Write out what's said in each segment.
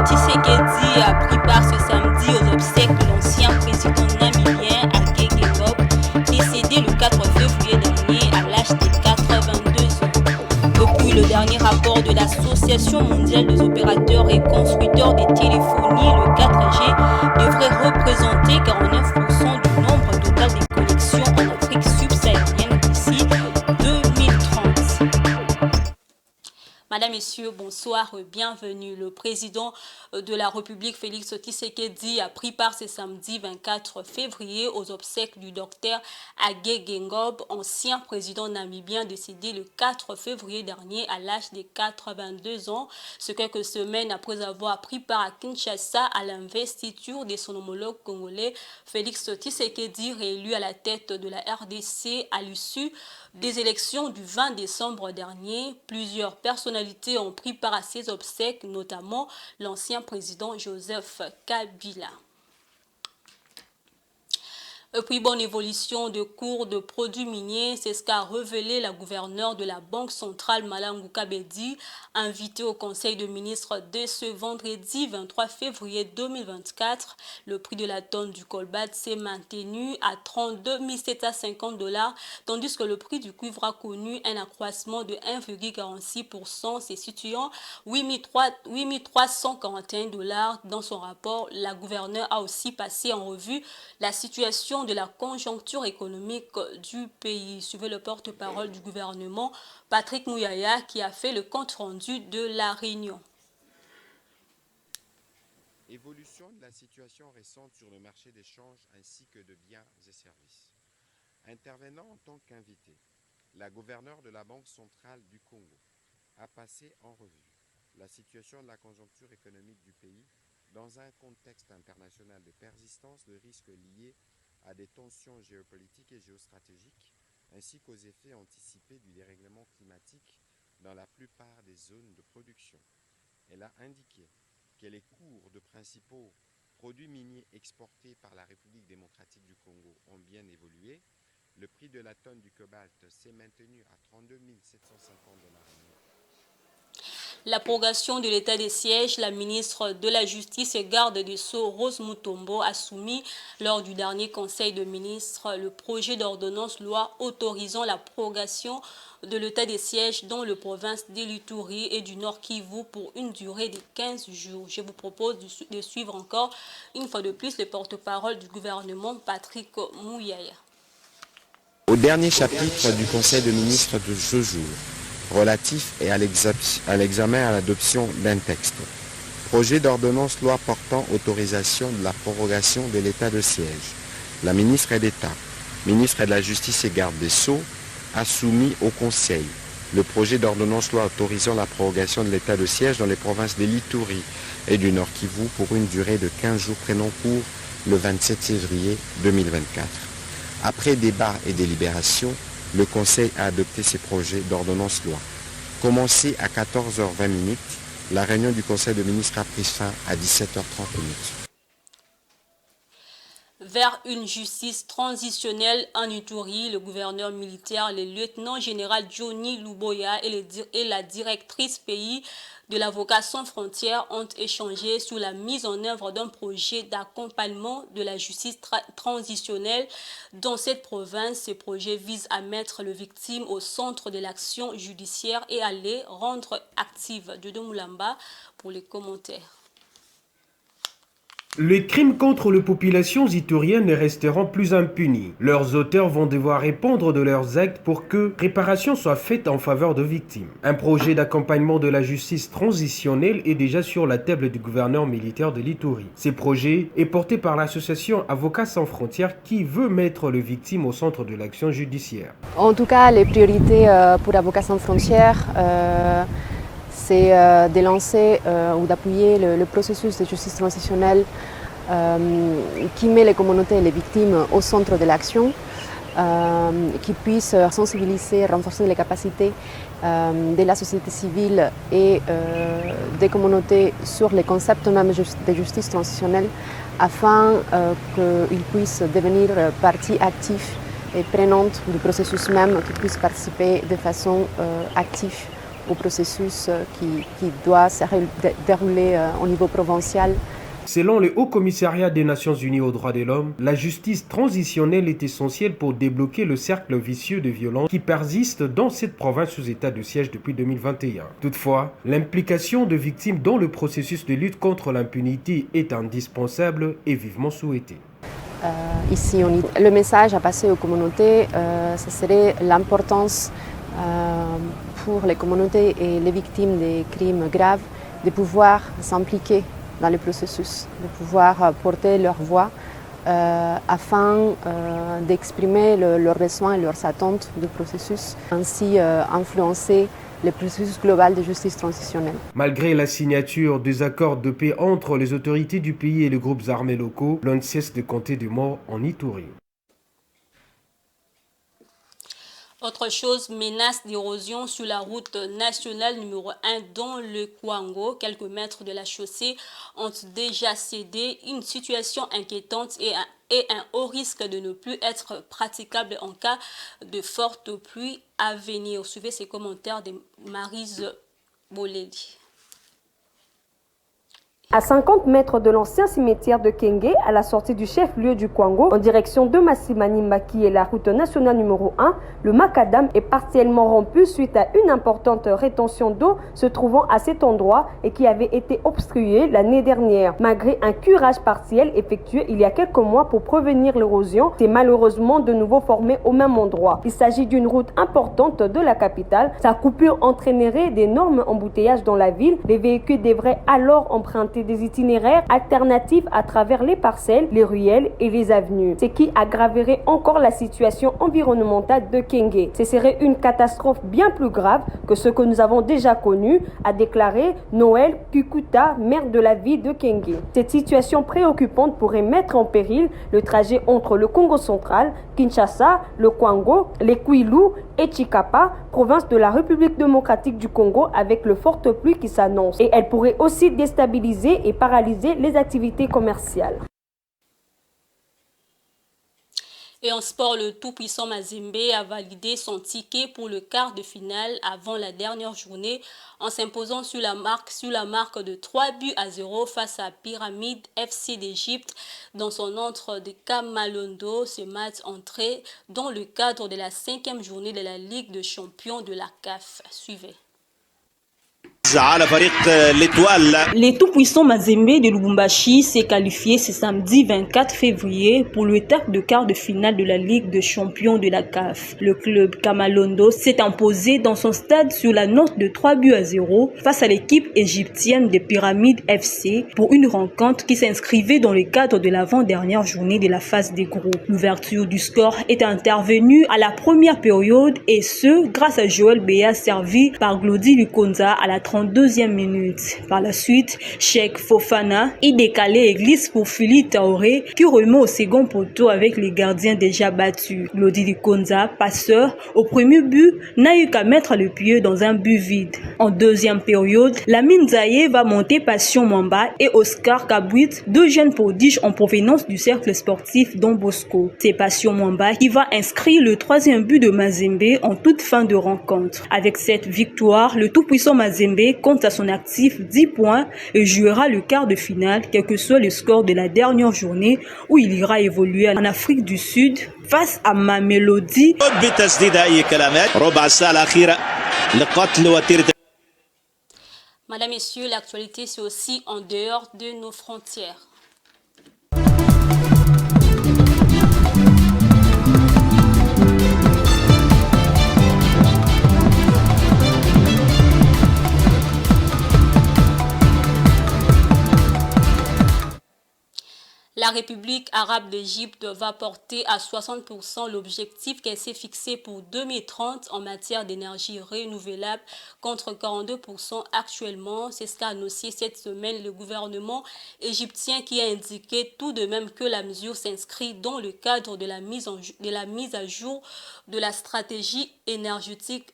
Tshisekedi a pris part ce samedi aux obsèques de l'ancien président namibien Hage Geingob, décédé le 4 février dernier à l'âge de 82 ans. Depuis le dernier rapport de l'Association mondiale des opérateurs et constructeurs des téléphonies, le 4G devrait représenter 49% du nombre total des connexions en Afrique subsaharienne d'ici 2030. Madame, Messieurs, bonsoir, bienvenue. Le président de la République, Félix Tshisekedi, a pris part ce samedi 24 février aux obsèques du docteur Hage Geingob, ancien président namibien décédé le 4 février dernier à l'âge de 82 ans, ce quelques semaines après avoir pris part à Kinshasa à l'investiture de son homologue congolais, Félix Tshisekedi, réélu à la tête de la RDC à l'issue des élections du 20 décembre dernier. Plusieurs personnalités ont pris part à ces obsèques, notamment l'ancien président Joseph Kabila. Et puis, bonne évolution de cours de produits miniers, c'est ce qu'a révélé la gouverneure de la Banque centrale, Malangu Kabedi, invitée au Conseil de ministres dès ce vendredi 23 février 2024. Le prix de la tonne du colbert s'est maintenu à 32 750 $, tandis que le prix du cuivre a connu un accroissement de 1,46%, se situant 8 341 $. Dans son rapport, la gouverneure a aussi passé en revue la situation de la conjoncture économique du pays. Suivez le porte-parole du gouvernement, Patrick Mouyaya, qui a fait le compte-rendu de la réunion. Évolution de la situation récente sur le marché d'échange ainsi que de biens et services. Intervenant en tant qu'invité, la gouverneure de la Banque centrale du Congo a passé en revue la situation de la conjoncture économique du pays dans un contexte international de persistance de risques liés à des tensions géopolitiques et géostratégiques, ainsi qu'aux effets anticipés du dérèglement climatique dans la plupart des zones de production. Elle a indiqué que les cours de principaux produits miniers exportés par la République démocratique du Congo ont bien évolué. Le prix de la tonne du cobalt s'est maintenu à 32 750 $. La prorogation de l'état des sièges, la ministre de la Justice et garde des Sceaux, Rose Mutombo, a soumis lors du dernier Conseil de ministres le projet d'ordonnance loi autorisant la prorogation de l'état des sièges dans les provinces d'Ituri et du Nord Kivu pour une durée de 15 jours. Je vous propose de suivre encore une fois de plus le porte-parole du gouvernement, Patrick Mouyaya. Au dernier chapitre du Conseil de ministres de ce jour, relatif à l'examen à l'adoption d'un texte. Projet d'ordonnance loi portant autorisation de la prorogation de l'état de siège. La ministre d'État, ministre de la Justice et garde des Sceaux, a soumis au Conseil le projet d'ordonnance loi autorisant la prorogation de l'état de siège dans les provinces de l'Ituri et du Nord Kivu pour une durée de 15 jours prenant cours le 27 février 2024. Après débat et délibération, le Conseil a adopté ces projets d'ordonnance loi. Commencée à 14h20, la réunion du Conseil de ministres a pris fin à 17h30. Vers une justice transitionnelle en Ituri, le gouverneur militaire, le lieutenant-général Johnny Luboya et la directrice pays de l'Avocat sans frontières ont échangé sur la mise en œuvre d'un projet d'accompagnement de la justice transitionnelle dans cette province. Ce projet vise à mettre les victimes au centre de l'action judiciaire et à les rendre actives. Dodo Moulamba pour les commentaires. Les crimes contre les populations ituriennes ne resteront plus impunis. Leurs auteurs vont devoir répondre de leurs actes pour que réparation soit faite en faveur de victimes. Un projet d'accompagnement de la justice transitionnelle est déjà sur la table du gouverneur militaire de l'Ituri. Ce projet est porté par l'association Avocats sans frontières qui veut mettre les victimes au centre de l'action judiciaire. En tout cas, les priorités pour Avocats sans frontières, c'est de lancer ou d'appuyer le processus de justice transitionnelle qui met les communautés et les victimes au centre de l'action, qui puisse sensibiliser, renforcer les capacités de la société civile et des communautés sur les concepts même de justice transitionnelle afin qu'ils puissent devenir partie active et prenante du processus même, qu'ils puissent participer de façon active au processus qui doit se dérouler au niveau provincial. Selon le Haut Commissariat des Nations Unies aux droits de l'homme, la justice transitionnelle est essentielle pour débloquer le cercle vicieux de violence qui persiste dans cette province sous état de siège depuis 2021. Toutefois, l'implication de victimes dans le processus de lutte contre l'impunité est indispensable et vivement souhaitée. Ici, le message à passer aux communautés, ce serait l'importance pour les communautés et les victimes des crimes graves de pouvoir s'impliquer dans le processus, de pouvoir porter leur voix afin d'exprimer leurs besoins et leurs attentes du processus, ainsi influencer le processus global de justice transitionnelle. Malgré la signature des accords de paix entre les autorités du pays et les groupes armés locaux, l'on ne cesse de compter des morts en Ituri. Autre chose, menace d'érosion sur la route nationale numéro 1 dans le Kwango. Quelques mètres de la chaussée ont déjà cédé. Une situation inquiétante et un haut risque de ne plus être praticable en cas de forte pluie à venir. Suivez ces commentaires de Maryse Boleli. À 50 mètres de l'ancien cimetière de Kenge, à la sortie du chef-lieu du Kwango, en direction de Massimani qui est la route nationale numéro 1, le macadam est partiellement rompu suite à une importante rétention d'eau se trouvant à cet endroit et qui avait été obstruée l'année dernière. Malgré un curage partiel effectué il y a quelques mois pour prévenir l'érosion, c'est malheureusement de nouveau formé au même endroit. Il s'agit d'une route importante de la capitale. Sa coupure entraînerait d'énormes embouteillages dans la ville. Les véhicules devraient alors emprunter des itinéraires alternatifs à travers les parcelles, les ruelles et les avenues, ce qui aggraverait encore la situation environnementale de Kenge. Ce serait une catastrophe bien plus grave que ce que nous avons déjà connu, a déclaré Noël Kukuta, maire de la ville de Kenge. Cette situation préoccupante pourrait mettre en péril le trajet entre le Congo central, Kinshasa, le Kwango, les Kwilu et Chikapa, province de la République démocratique du Congo, avec le forte pluie qui s'annonce. Et elle pourrait aussi déstabiliser et paralyser les activités commerciales. Et en sport, le tout-puissant Mazembe a validé son ticket pour le quart de finale avant la dernière journée en s'imposant sur la marque de 3-0 face à Pyramide FC d'Égypte dans son entre de Kamalondo. Ce match entrait dans le cadre de la 5e journée de la Ligue des champions de la CAF. Suivez. Les tout-puissants Mazembe de Lubumbashi s'est qualifié ce samedi 24 février pour l'étape de quart de finale de la Ligue des champions de la CAF. Le club Kamalondo s'est imposé dans son stade sur la note de 3-0 face à l'équipe égyptienne des Pyramides FC pour une rencontre qui s'inscrivait dans le cadre de l'avant-dernière journée de la phase des groupes. L'ouverture du score est intervenue à la première période et ce, grâce à Joël Béa servi par Glody Lukonza à la 32e minute. Par la suite, Cheikh Fofana y décalé et glisse pour Philippe Taoré qui remet au second poteau avec les gardiens déjà battus. Glody Lukonza, passeur, au premier but, n'a eu qu'à mettre le pied dans un but vide. En deuxième période, Lamine Zaye va monter Passion Mwamba et Oscar Kabouit, deux jeunes prodiges en provenance du cercle sportif Don Bosco. C'est Passion Mwamba qui va inscrire le 3e but de Mazembe en toute fin de rencontre. Avec cette victoire, le tout-puissant Mazembe compte à son actif 10 points et jouera le quart de finale, quel que soit le score de la dernière journée où il ira évoluer en Afrique du Sud face à Mamelodi. Madame, Messieurs, l'actualité c'est aussi en dehors de nos frontières. La République arabe d'Égypte va porter à 60% l'objectif qu'elle s'est fixé pour 2030 en matière d'énergie renouvelable contre 42% actuellement. C'est ce qu'a annoncé cette semaine le gouvernement égyptien qui a indiqué tout de même que la mesure s'inscrit dans le cadre de la mise à jour de la stratégie énergétique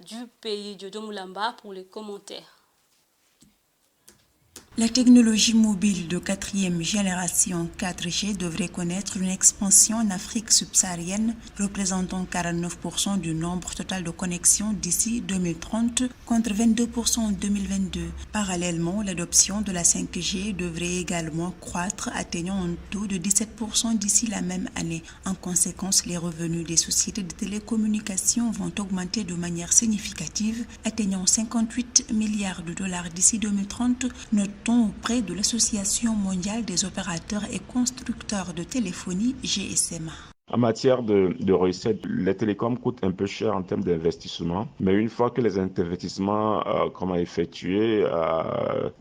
du pays. Jojo Moulamba pour les commentaires. La technologie mobile de 4e génération 4G devrait connaître une expansion en Afrique subsaharienne, représentant 49% du nombre total de connexions d'ici 2030, contre 22% en 2022. Parallèlement, l'adoption de la 5G devrait également croître, atteignant un taux de 17% d'ici la même année. En conséquence, les revenus des sociétés de télécommunications vont augmenter de manière significative, atteignant 58 milliards de dollars d'ici 2030, auprès de l'Association mondiale des opérateurs et constructeurs de téléphonie GSMA. En matière de recettes, les télécoms coûtent un peu cher en termes d'investissement, mais une fois que les investissements qu'on a effectués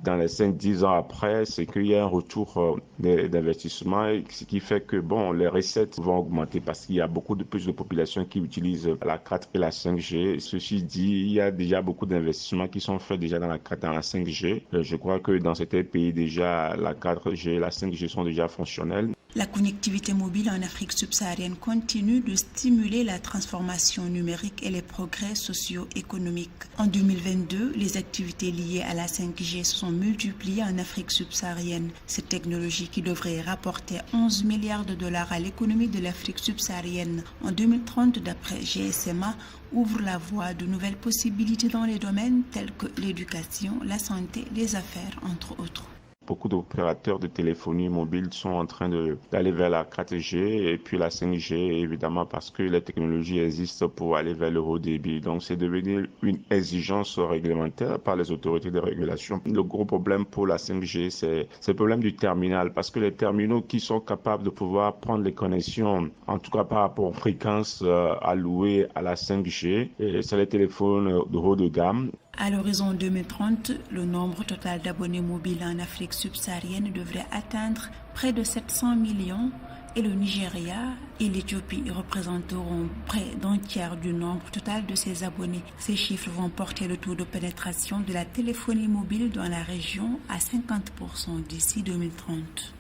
dans les 5-10 ans après, c'est qu'il y a un retour d'investissement, ce qui fait que les recettes vont augmenter parce qu'il y a beaucoup de plus de populations qui utilisent la 4 et la 5G. Ceci dit, il y a déjà beaucoup d'investissements qui sont faits déjà dans la 4 et la 5G. Je crois que dans certains pays déjà, la 4G et la 5G sont déjà fonctionnelles. La connectivité mobile en Afrique subsaharienne continue de stimuler la transformation numérique et les progrès socio-économiques. En 2022, les activités liées à la 5G se sont multipliées en Afrique subsaharienne. Cette technologie, qui devrait rapporter 11 milliards de dollars à l'économie de l'Afrique subsaharienne en 2030 d'après GSMA, ouvre la voie à de nouvelles possibilités dans les domaines tels que l'éducation, la santé, les affaires, entre autres. Beaucoup d'opérateurs de téléphonie mobile sont en train d'aller vers la 4G et puis la 5G, évidemment, parce que les technologies existent pour aller vers le haut débit. Donc, c'est devenu une exigence réglementaire par les autorités de régulation. Le gros problème pour la 5G, c'est le problème du terminal, parce que les terminaux qui sont capables de pouvoir prendre les connexions, en tout cas par rapport aux fréquences allouées à la 5G, c'est les téléphones de haut de gamme. À l'horizon 2030, le nombre total d'abonnés mobiles en Afrique subsaharienne devrait atteindre près de 700 millions et le Nigeria et l'Éthiopie représenteront près d'un tiers du nombre total de ces abonnés. Ces chiffres vont porter le taux de pénétration de la téléphonie mobile dans la région à 50% d'ici 2030.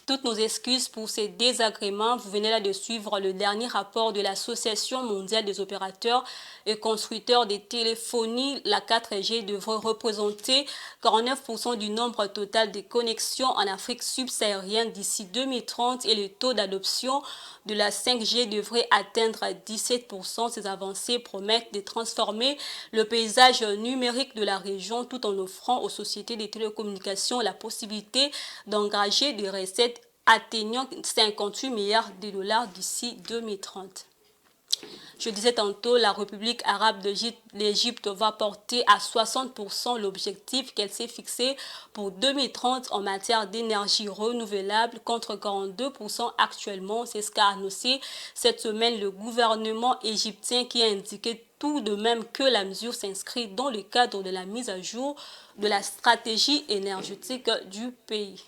Toutes nos excuses pour ces désagréments. Vous venez là de suivre le dernier rapport de l'Association mondiale des opérateurs et constructeurs des téléphonies. La 4G devrait représenter 49% du nombre total des connexions en Afrique subsaharienne d'ici 2030 et le taux d'adoption de la 5G devrait atteindre 17%. Ces avancées promettent de transformer le paysage numérique de la région tout en offrant aux sociétés des télécommunications la possibilité d'engager des recettes atteignant 58 milliards de dollars d'ici 2030. Je disais tantôt, la République arabe d'Égypte va porter à 60% l'objectif qu'elle s'est fixé pour 2030 en matière d'énergie renouvelable contre 42% actuellement. C'est ce qu'a annoncé cette semaine le gouvernement égyptien qui a indiqué tout de même que la mesure s'inscrit dans le cadre de la mise à jour de la stratégie énergétique du pays.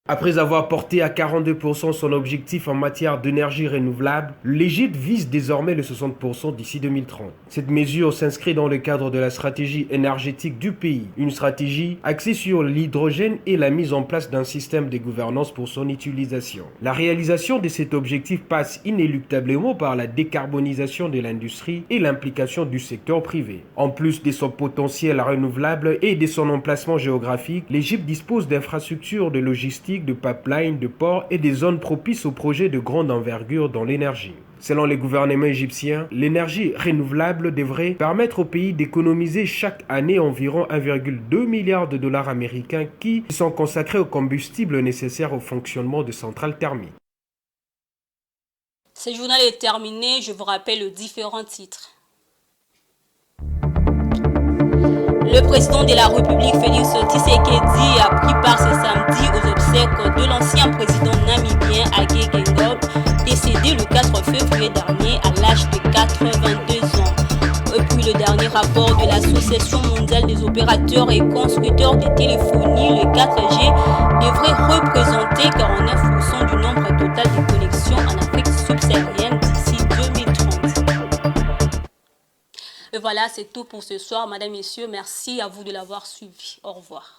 Après avoir porté à 42% son objectif en matière d'énergie renouvelable, l'Égypte vise désormais le 60% d'ici 2030. Cette mesure s'inscrit dans le cadre de la stratégie énergétique du pays, une stratégie axée sur l'hydrogène et la mise en place d'un système de gouvernance pour son utilisation. La réalisation de cet objectif passe inéluctablement par la décarbonisation de l'industrie et l'implication du secteur privé. En plus de son potentiel renouvelable et de son emplacement géographique, l'Égypte dispose d'infrastructures de logistique, de pipelines, de ports et des zones propices aux projets de grande envergure dans l'énergie. Selon le gouvernement égyptien, l'énergie renouvelable devrait permettre au pays d'économiser chaque année environ 1,2 milliard de dollars américains qui sont consacrés aux combustibles nécessaires au fonctionnement de centrales thermiques. Ce journal est terminé, je vous rappelle les différents titres. Le président de la République, Félix Tshisekedi, a pris part ce samedi aux obsèques de l'ancien président namibien Hage Geingob, décédé le 4 février dernier à l'âge de 82 ans. Et puis le dernier rapport de l'Association mondiale des opérateurs et constructeurs de téléphonie, le 4G, devrait représenter 49% du nombre total de connexions en Afrique subsaharienne d'ici 2030. Et voilà, c'est tout pour ce soir. Madame, Messieurs, merci à vous de l'avoir suivi. Au revoir.